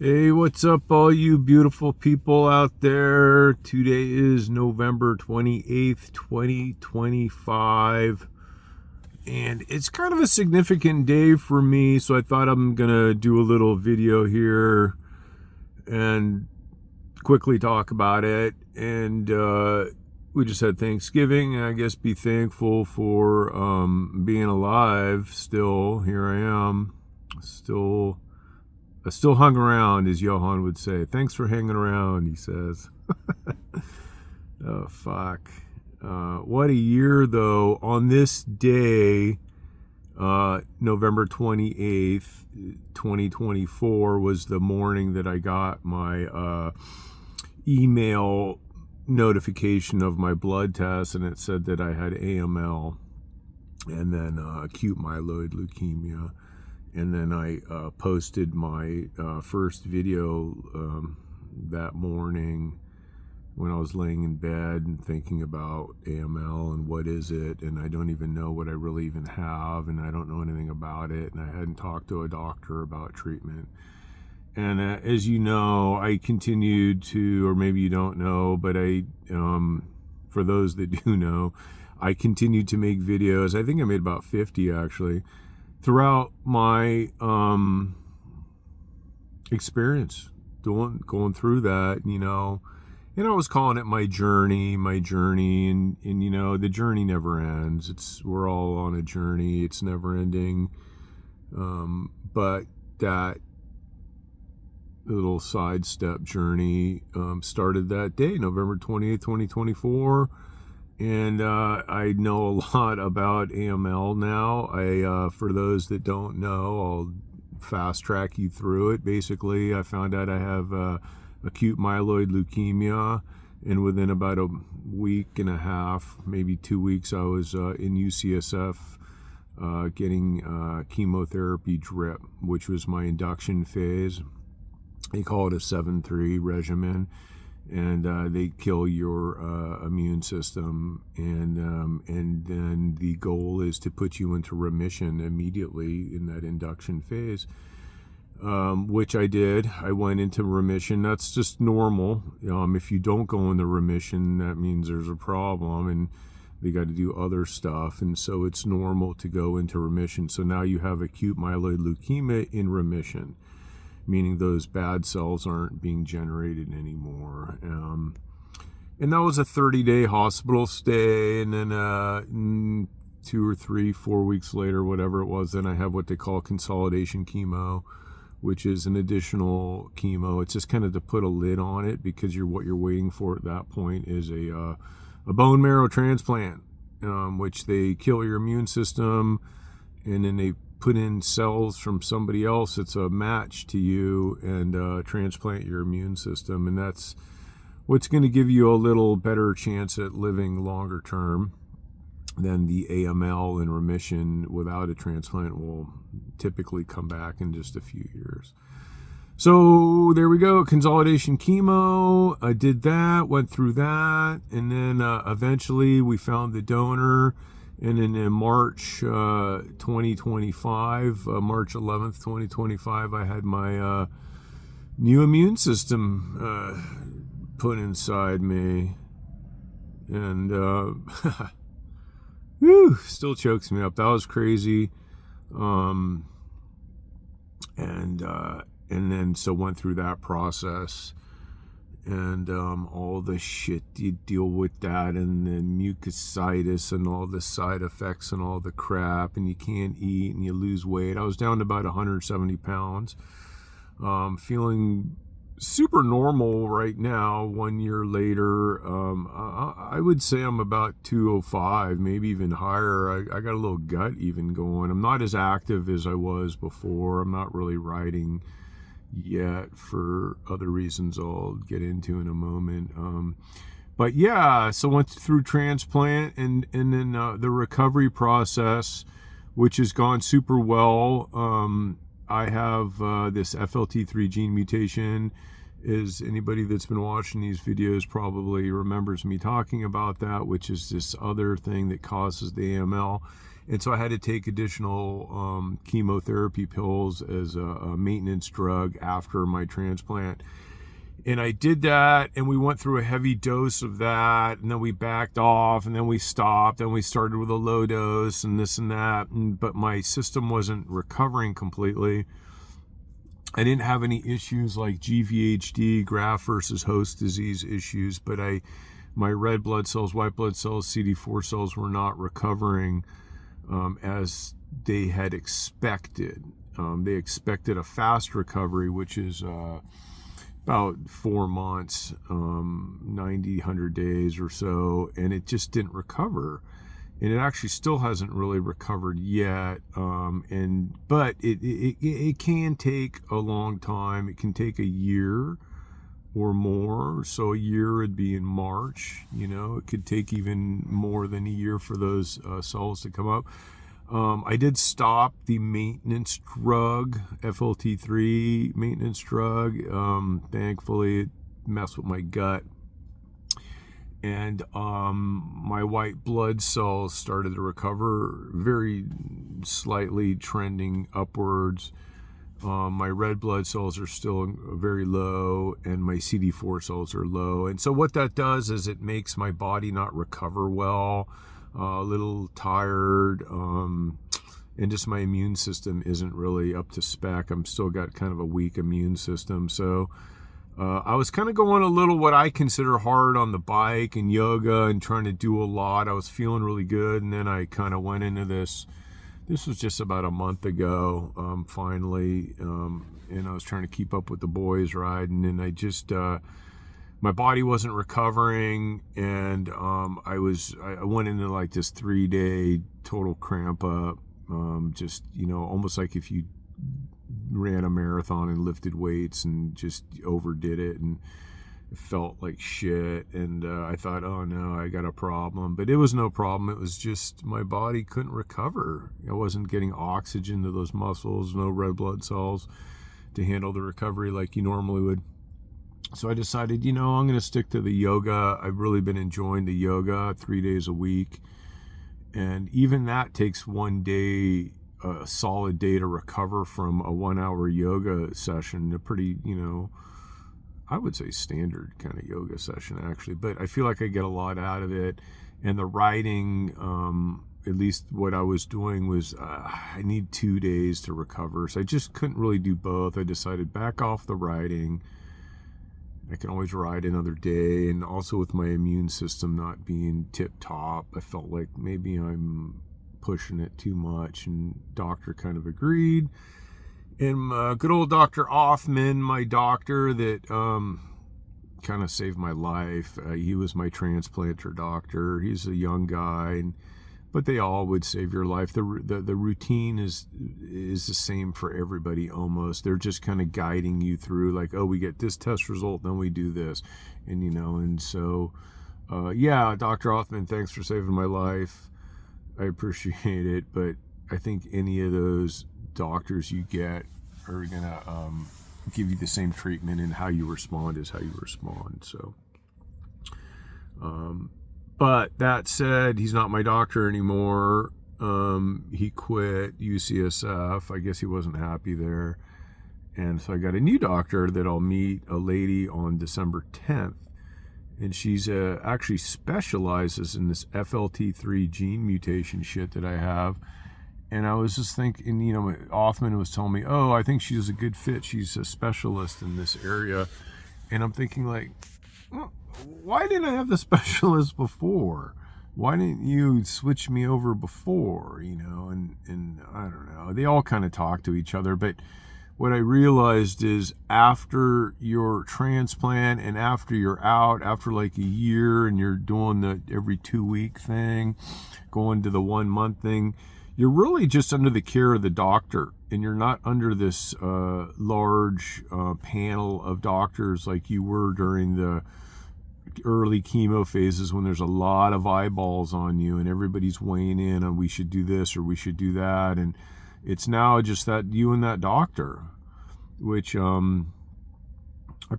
Hey, what's up, all you beautiful people out there? Today is November 28th, 2025, and it's kind of a significant day for me, so I thought I'm gonna do a little video here and quickly talk about it. And we just had Thanksgiving, and I guess be thankful for being alive still. Here I am, I still hung around, as Johan would say. Thanks for hanging around, he says. Oh, fuck. What a year, though. On this day, November 28th, 2024, was the morning that I got my email notification of my blood test, and it said that I had AML and then acute myeloid leukemia. And then I posted my first video that morning when I was laying in bed and thinking about AML and what is it, and I don't even know what I really even have, and I don't know anything about it, and I hadn't talked to a doctor about treatment. And as you know, I continued to, or maybe you don't know, but for those that do know, I continued to make videos. I think I made about 50 actually throughout my experience going through that, and I was calling it my journey, and the journey never ends. We're all on a journey. It's never ending. But that little sidestep journey started that day, November 28th, 2024. And I know a lot about AML now. For those that don't know, I'll fast track you through it. Basically, I found out I have acute myeloid leukemia, and within about a week and a half, maybe 2 weeks, I was in UCSF getting chemotherapy drip, which was my induction phase. They call it a 7-3 regimen. And they kill your immune system, and then the goal is to put you into remission immediately in that induction phase, which I did. I went into remission. That's just normal. If you don't go into remission, that means there's a problem, and they got to do other stuff, and so it's normal to go into remission. So now you have acute myeloid leukemia in remission, meaning those bad cells aren't being generated anymore. And that was a 30-day hospital stay, and then 2 or 3, 4 weeks later, whatever it was, then I have what they call consolidation chemo, which is an additional chemo. It's just kind of to put a lid on it, because what you're waiting for at that point is a bone marrow transplant, which they kill your immune system, and then they put in cells from somebody else that's a match to you, and transplant your immune system. And that's what's going to give you a little better chance at living longer term than the AML in remission without a transplant will typically come back in just a few years. So there we go, consolidation chemo. I did that, went through that, and then eventually we found the donor. And then in March 2025, March 11th, 2025, I had my new immune system put inside me. And whew, still chokes me up. That was crazy. And then so went through that process. And all the shit you deal with that, and the mucositis and all the side effects and all the crap, and you can't eat and you lose weight. I was down to about 170 pounds, feeling super normal right now. 1 year later, I would say I'm about 205, maybe even higher. I got a little gut even going. I'm not as active as I was before. I'm not really riding yet for other reasons I'll get into in a moment. But yeah, so went through transplant, and then the recovery process, which has gone super well. I have this FLT3 gene mutation. Is anybody that's been watching these videos probably remembers me talking about that, which is this other thing that causes the AML. And so I had to take additional chemotherapy pills as a maintenance drug after my transplant. And I did that, and we went through a heavy dose of that, and then we backed off, and then we stopped, and we started with a low dose, and this and that. But my system wasn't recovering completely. I didn't have any issues like GVHD, graft versus host disease issues, but my red blood cells, white blood cells, CD4 cells were not recovering as they had expected. They expected a fast recovery, which is about 4 months, 90, 100 days or so, and it just didn't recover. And it actually still hasn't really recovered yet. But it can take a long time. It can take a year or more. So a year would be in March. It could take even more than a year for those cells to come up. I did stop the maintenance drug, FLT3 maintenance drug. Thankfully, it messed with my gut. And my white blood cells started to recover, very slightly trending upwards. My red blood cells are still very low, and my CD4 cells are low. And so what that does is it makes my body not recover well, a little tired, and just my immune system isn't really up to spec. I'm still got kind of a weak immune system. So I was kind of going a little what I consider hard on the bike and yoga and trying to do a lot. I was feeling really good, and then I kind of went into this. This was just about a month ago, finally, and I was trying to keep up with the boys riding, and I just my body wasn't recovering, and I went into like this 3-day total cramp up, just almost like if you ran a marathon and lifted weights and just overdid it, and it felt like shit. And I thought, oh no, I got a problem. But it was no problem. It was just my body couldn't recover. I wasn't getting oxygen to those muscles, no red blood cells to handle the recovery like you normally would. So I decided, I'm going to stick to the yoga. I've really been enjoying the yoga 3 days a week. And even that takes 1 day, a solid day to recover from a 1-hour yoga session. A pretty, I would say standard kind of yoga session actually, but I feel like I get a lot out of it. And the riding, at least what I was doing was I need 2 days to recover. So I just couldn't really do both. I decided back off the riding. I can always ride another day. And also with my immune system not being tip top, I felt like maybe I'm pushing it too much, and doctor kind of agreed. And good old Dr. Offman, my doctor that kind of saved my life. He was my transplanter doctor. He's a young guy, but they all would save your life. The routine is the same for everybody almost. They're just kind of guiding you through, like, oh, we get this test result, then we do this, and so yeah, Dr. Offman, thanks for saving my life. I appreciate it, but I think any of those doctors you get are gonna give you the same treatment, and how you respond is how you respond. So, but that said, he's not my doctor anymore. He quit UCSF. I guess he wasn't happy there, and so I got a new doctor that I'll meet, a lady on December 10th. And she's actually specializes in this FLT3 gene mutation shit that I have. And I was just thinking, Offman was telling me, oh, I think she's a good fit. She's a specialist in this area. And I'm thinking, like, well, why didn't I have the specialist before? Why didn't you switch me over before? And I don't know. They all kind of talk to each other, but what I realized is after your transplant and after you're out, after like a year and you're doing the every 2-week thing, going to the 1 month thing, you're really just under the care of the doctor, and you're not under this large panel of doctors like you were during the early chemo phases when there's a lot of eyeballs on you and everybody's weighing in on we should do this or we should do that. And it's now just that you and that doctor, which I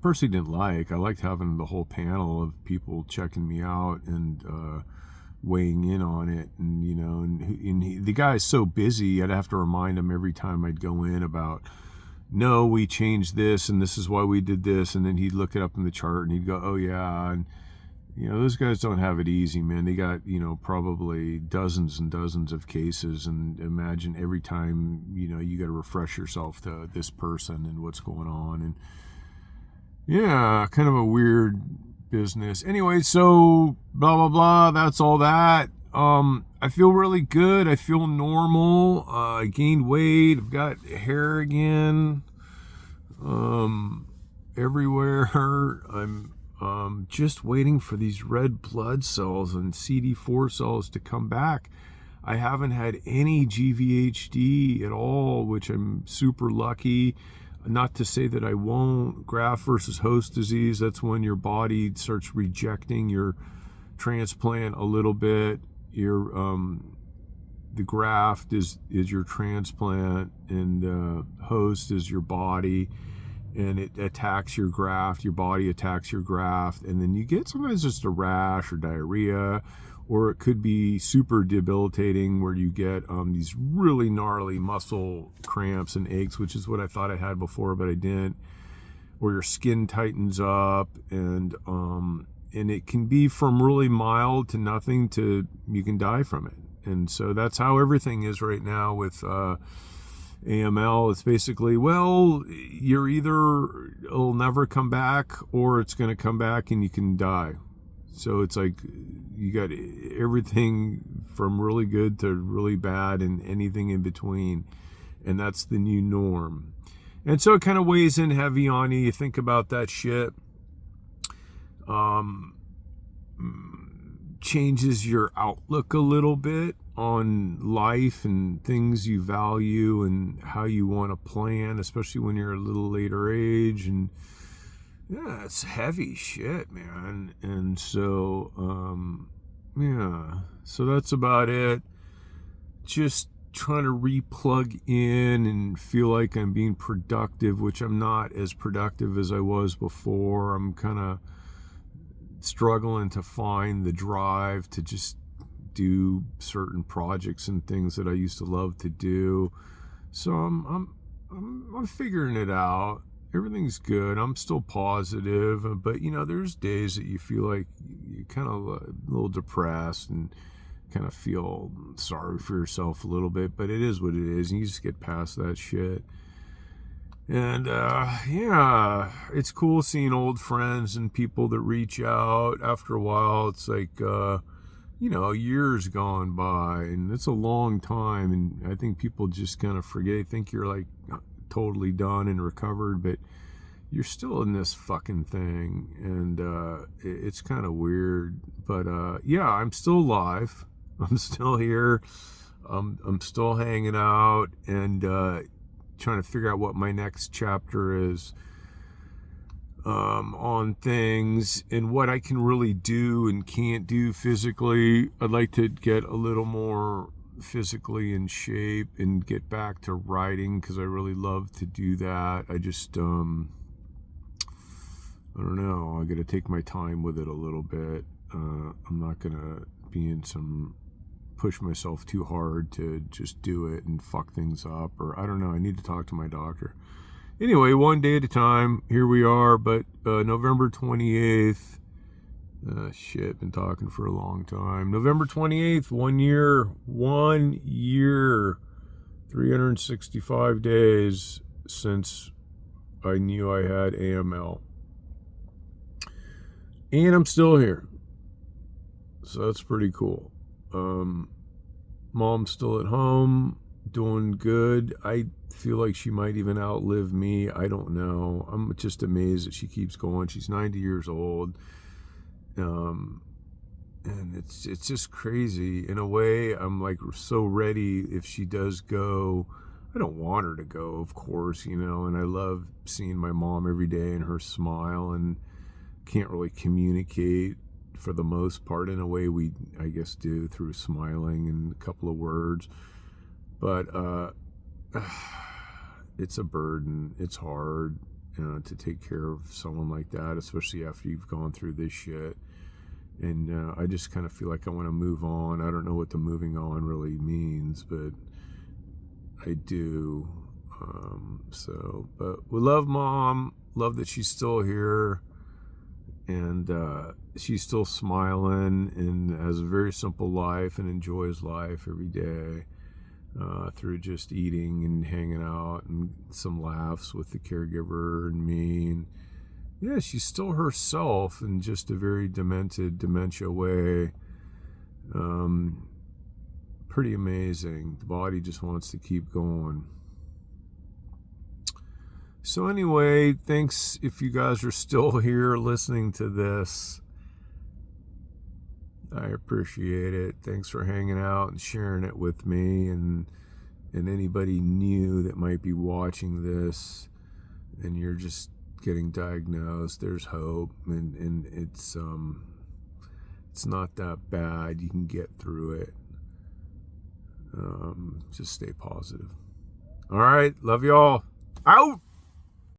personally didn't like. I liked having the whole panel of people checking me out and weighing in on it. And, you know, the guy's so busy, I'd have to remind him every time I'd go in about, no, we changed this and this is why we did this. And then he'd look it up in the chart and he'd go, oh yeah. And, you know, those guys don't have it easy, man. They got, you know, probably dozens and dozens of cases. And imagine every time, you know, you got to refresh yourself to this person and what's going on. And yeah, kind of a weird business. Anyway, so blah, blah, blah. That's all that. I feel really good. I feel normal. I gained weight. I've got hair again. Everywhere. I'm just waiting for these red blood cells and CD4 cells to come back. I haven't had any GVHD at all, which I'm super lucky. Not to say that I won't. Graft versus host disease, that's when your body starts rejecting your transplant a little bit. The graft is your transplant, and host is your body. And it attacks your graft, your body attacks your graft, and then you get sometimes just a rash or diarrhea, or it could be super debilitating where you get these really gnarly muscle cramps and aches, which is what I thought I had before, but I didn't, or your skin tightens up, and it can be from really mild to nothing to you can die from it. And so that's how everything is right now with AML. It's basically, well, you're either it'll never come back or it's going to come back and you can die. So it's like you got everything from really good to really bad and anything in between. And that's the new norm. And so it kind of weighs in heavy on you. You think about that shit. Changes your outlook a little bit on life and things you value and how you want to plan, especially when you're a little later age. And yeah, it's heavy shit, man. And so yeah, so that's about it. Just trying to replug in and feel like I'm being productive, which I'm not as productive as I was before. I'm kind of struggling to find the drive to just do certain projects and things that I used to love to do. So I'm figuring it out. Everything's good. I'm still positive, but you know, there's days that you feel like you're kind of a little depressed and kind of feel sorry for yourself a little bit, but it is what it is, and you just get past that shit. And yeah, it's cool seeing old friends and people that reach out. After a while, it's like you know, years gone by, and it's a long time, and I think people just kind of forget, think you're like totally done and recovered, but you're still in this fucking thing, and it's kind of weird. But yeah, I'm still alive. I'm still here. I'm still hanging out and trying to figure out what my next chapter is on things and what I can really do and can't do physically. I'd like to get a little more physically in shape and get back to writing because I really love to do that. I just I don't know, I gotta take my time with it a little bit. I'm not gonna be in some push myself too hard to just do it and fuck things up, or I don't know, I need to talk to my doctor. Anyway, one day at a time, here we are. But November 28th, shit, been talking for a long time. November 28th, 1 year, 365 days since I knew I had AML. And I'm still here. So that's pretty cool. Mom's still at home, doing good. I feel like she might even outlive me. I don't know. I'm just amazed that she keeps going. She's 90 years old. And it's just crazy. In a way, I'm like so ready if she does go. I don't want her to go, of course, you know, and I love seeing my mom every day and her smile, and can't really communicate for the most part in a way we, I guess, do through smiling and a couple of words. But it's a burden. It's hard, you know, to take care of someone like that, especially after you've gone through this shit. And I just kind of feel like I want to move on. I don't know what the moving on really means, but I do. But we love Mom. Love that she's still here, and she's still smiling and has a very simple life and enjoys life every day through just eating and hanging out and some laughs with the caregiver and me. And yeah, she's still herself in just a very dementia way. Pretty amazing. The body just wants to keep going. So anyway, thanks if you guys are still here listening to this. I appreciate it. Thanks for hanging out and sharing it with me, and anybody new that might be watching this and you're just getting diagnosed, there's hope, and it's not that bad. You can get through it. Just stay positive. All right, love y'all. Out.